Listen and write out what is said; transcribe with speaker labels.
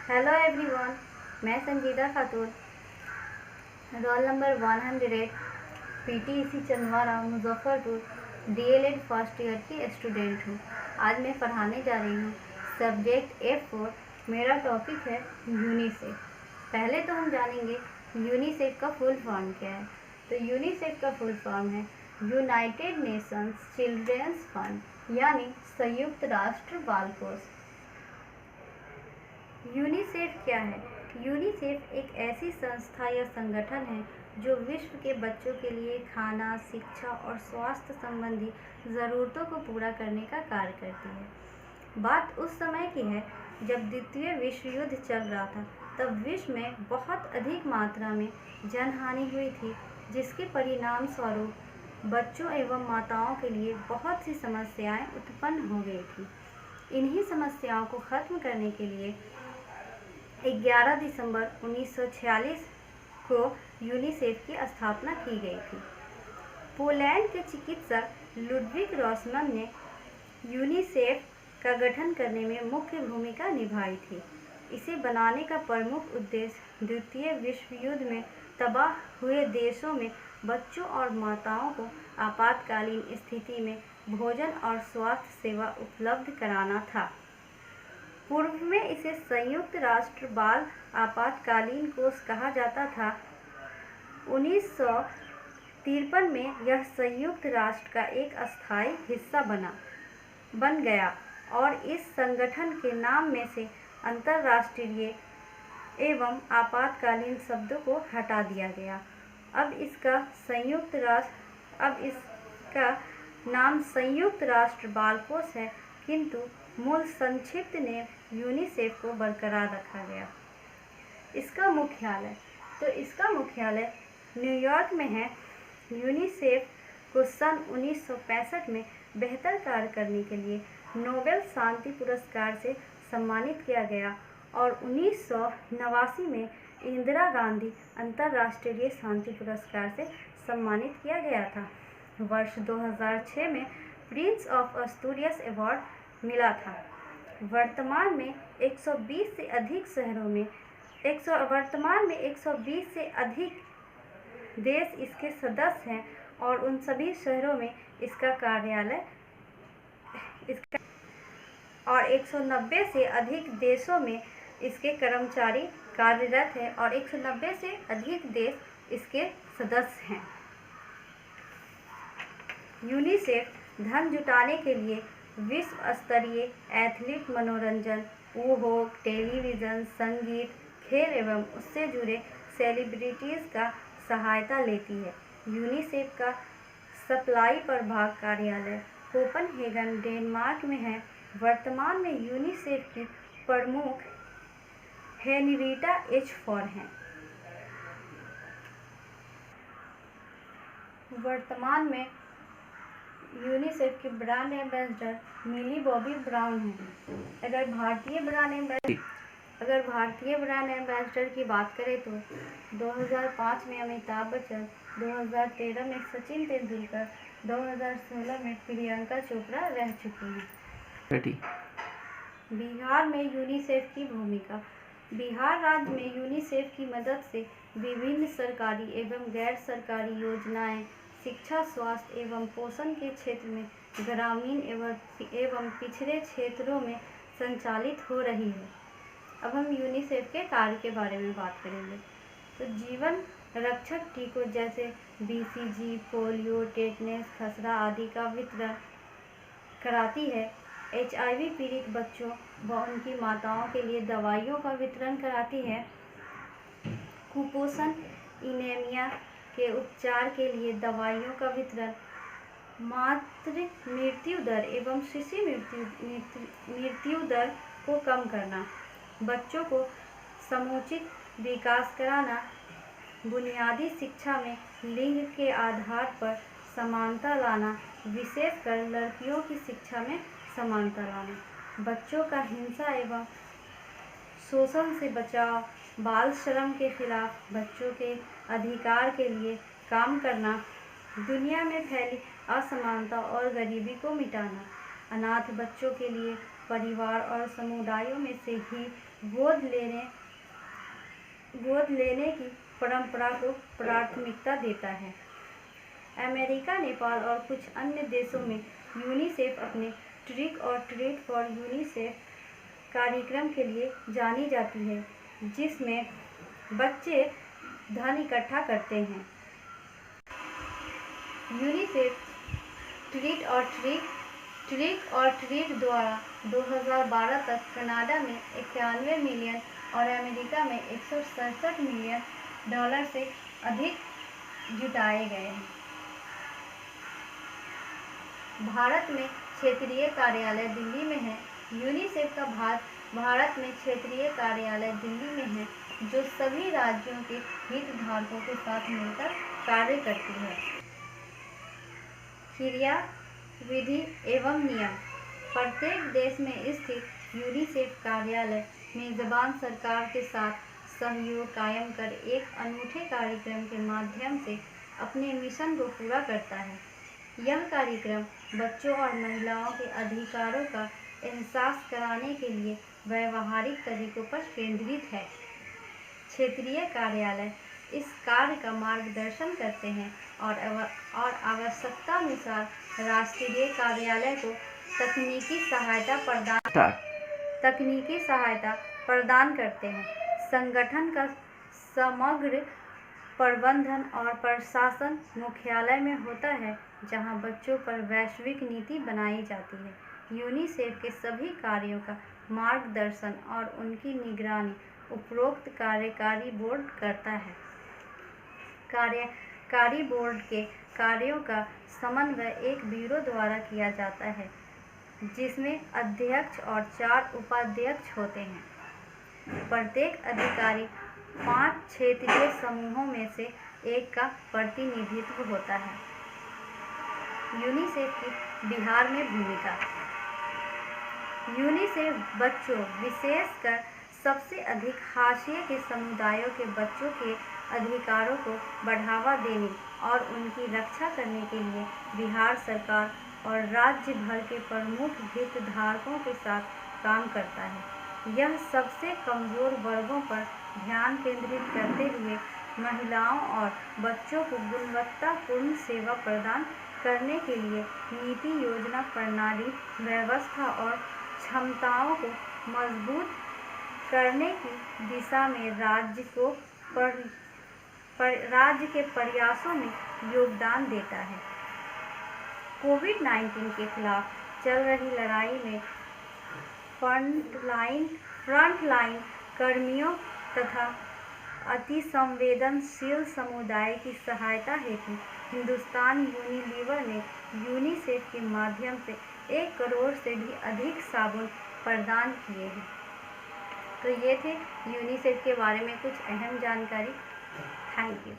Speaker 1: Hello everyone, मैं संजीदा खातून roll number 108 PTEC Chandwara Muzaffarpur DElEd first year की स्टूडेंट हूँ। आज मैं पढ़ाने जा रही हूँ सब्जेक्ट F4। मेरा टॉपिक है यूनिसेफ। पहले तो हम जानेंगे यूनिसेफ का फुल फॉर्म क्या है। तो यूनिसेफ का फुल फॉर्म है यूनाइटेड नेशंस चिल्ड्रंस फंड, यानी संयुक्त राष्ट्र बाल कोष। यूनिसेफ क्या है? यूनिसेफ एक ऐसी संस्था या संगठन है जो विश्व के बच्चों के लिए खाना, शिक्षा और स्वास्थ्य संबंधी ज़रूरतों को पूरा करने का कार्य करती है। बात उस समय की है जब द्वितीय विश्व युद्ध चल रहा था। तब विश्व में बहुत अधिक मात्रा में जनहानि हुई थी, जिसके परिणाम स्वरूप बच्चों एवं माताओं के लिए बहुत सी समस्याएं उत्पन्न हो गई थी। इन्हीं समस्याओं को खत्म करने के लिए 11 दिसंबर 1946 को यूनिसेफ की स्थापना की गई थी। पोलैंड के चिकित्सक लुडविग रॉसमन ने यूनिसेफ का गठन करने में मुख्य भूमिका निभाई थी। इसे बनाने का प्रमुख उद्देश्य द्वितीय विश्व युद्ध में तबाह हुए देशों में बच्चों और माताओं को आपातकालीन स्थिति में भोजन और स्वास्थ्य सेवा उपलब्ध कराना था। पूर्व में इसे संयुक्त राष्ट्र बाल आपातकालीन कोष कहा जाता था। 1953 में यह संयुक्त राष्ट्र का एक अस्थायी हिस्सा बन गया और इस संगठन के नाम में से अंतर्राष्ट्रीय एवं आपातकालीन शब्दों को हटा दिया गया। अब इसका नाम संयुक्त राष्ट्र बाल कोष है, किंतु मूल संक्षिप्त ने यूनिसेफ को बरकरार रखा गया। इसका मुख्यालय न्यूयॉर्क में है। यूनिसेफ को सन 1965 में बेहतर कार्य करने के लिए नोबेल शांति पुरस्कार से सम्मानित किया गया और 1989 में इंदिरा गांधी अंतर्राष्ट्रीय शांति पुरस्कार से सम्मानित किया गया था। वर्ष 2006 में प्रिंस ऑफ एस्टूरियस अवार्ड मिला था। वर्तमान में 120 से अधिक देश इसके सदस्य हैं और उन सभी शहरों में इसका कार्यालय और 190 से अधिक देशों में इसके कर्मचारी कार्यरत हैं और 190 से अधिक देश इसके सदस्य हैं। यूनिसेफ धन जुटाने के लिए विश्व स्तरीय एथलीट मनोरंजन, उद्योग, टेलीविज़न, संगीत, खेल एवं उससे जुड़े सेलिब्रिटीज़ का सहायता लेती है। यूनिसेफ का सप्लाई प्रभाग कार्यालय कोपनहेगन, डेनमार्क में है। वर्तमान में यूनिसेफ की प्रमुख हेनरीटा एच. फॉर हैं। वर्तमान में यूनिसेफ के ब्रांड एम्बेसडर मिली बॉबी ब्राउन हैं। अगर भारतीय ब्रांड एम्बेसडर की बात करें तो 2005 में अमिताभ बच्चन, 2013 में सचिन तेंदुलकर, 2016 में प्रियंका चोपड़ा रह चुकी हैं। बिहार में यूनिसेफ की भूमिका। बिहार राज्य में यूनिसेफ की मदद से विभिन्न सरकारी एवं गैर सरकारी योजनाएं शिक्षा, स्वास्थ्य एवं पोषण के क्षेत्र में ग्रामीण एवं पिछड़े क्षेत्रों में संचालित हो रही है। अब हम यूनिसेफ के कार्य के बारे में बात करेंगे। तो जीवन रक्षक टीकों जैसे BCG, पोलियो, टेटनस, खसरा आदि का वितरण कराती है। HIV पीड़ित बच्चों व उनकी माताओं के लिए दवाइयों का वितरण कराती है। कुपोषण, एनीमिया के उपचार के लिए दवाइयों का वितरण, मातृ मृत्यु दर एवं शिशु मृत्यु दर को कम करना, बच्चों को समुचित विकास कराना, बुनियादी शिक्षा में लिंग के आधार पर समानता लाना, विशेषकर लड़कियों की शिक्षा में समानता लाना, बच्चों का हिंसा एवं शोषण से बचाव, बाल श्रम के खिलाफ बच्चों के अधिकार के लिए काम करना, दुनिया में फैली असमानता और गरीबी को मिटाना, अनाथ बच्चों के लिए परिवार और समुदायों में से ही गोद लेने की परंपरा को प्राथमिकता देता है। अमेरिका, नेपाल और कुछ अन्य देशों में यूनिसेफ अपने ट्रिक और ट्रीट फॉर यूनिसेफ कार्यक्रम के लिए जानी जाती है, जिसमें बच्चे धन इकट्ठा करते हैं। यूनिसेफ ट्रिक और ट्रीट द्वारा 2012 तक कनाडा में 91 मिलियन और अमेरिका में $167 मिलियन से अधिक जुटाए गए हैं। भारत में क्षेत्रीय कार्यालय दिल्ली में है। यूनिसेफ का भारत में क्षेत्रीय कार्यालय दिल्ली में है, जो सभी राज्यों के हितधारकों के साथ मिलकर कार्य करती है। क्रिया, विधि एवं नियम। प्रत्येक देश में स्थित यूनिसेफ कार्यालय मेजबान सरकार के साथ सहयोग कायम कर एक अनूठे कार्यक्रम के माध्यम से अपने मिशन को पूरा करता है। यह कार्यक्रम बच्चों और महिलाओं के अधिकारों का एहसास कराने के लिए व्यावहारिक तरीकों पर केंद्रित है। क्षेत्रीय कार्यालय इस कार्य का मार्गदर्शन करते हैं और आवश्यकतानुसार राष्ट्रीय कार्यालय को तकनीकी सहायता प्रदान करते हैं। संगठन का समग्र प्रबंधन और प्रशासन मुख्यालय में होता है, जहां बच्चों पर वैश्विक नीति बनाई जाती है। यूनिसेफ के सभी कार्यों का मार्गदर्शन और उनकी निगरानी उपरोक्त कार्यकारी बोर्ड करता है। कार्यकारी बोर्ड के कार्यों का समन्वय एक ब्यूरो द्वारा किया जाता है, जिसमें अध्यक्ष और 4 उपाध्यक्ष होते हैं। प्रत्येक अधिकारी 5 क्षेत्रीय समूहों में से एक का प्रतिनिधित्व होता है। यूनिसेफ की बिहार में भूमिका। यूनिसेफ बच्चों, विशेषकर सबसे अधिक हाशिए के समुदायों के बच्चों के अधिकारों को बढ़ावा देने और उनकी रक्षा करने के लिए बिहार सरकार और राज्य भर के प्रमुख हितधारकों के साथ काम करता है। यह सबसे कमज़ोर वर्गों पर ध्यान केंद्रित करते हुए महिलाओं और बच्चों को गुणवत्तापूर्ण सेवा प्रदान करने के लिए नीति, योजना, प्रणाली, व्यवस्था और क्षमताओं को मजबूत करने की दिशा में राज्य के प्रयासों में योगदान देता है। कोविड-19 के खिलाफ चल रही लड़ाई में फ्रंटलाइन कर्मियों तथा अतिसंवेदनशील समुदाय की सहायता हेतु हिंदुस्तान यूनिलीवर ने यूनिसेफ के माध्यम से 1 करोड़ से भी अधिक साबुन प्रदान किए हैं। तो ये थे यूनिसेफ के बारे में कुछ अहम जानकारी। Thank you.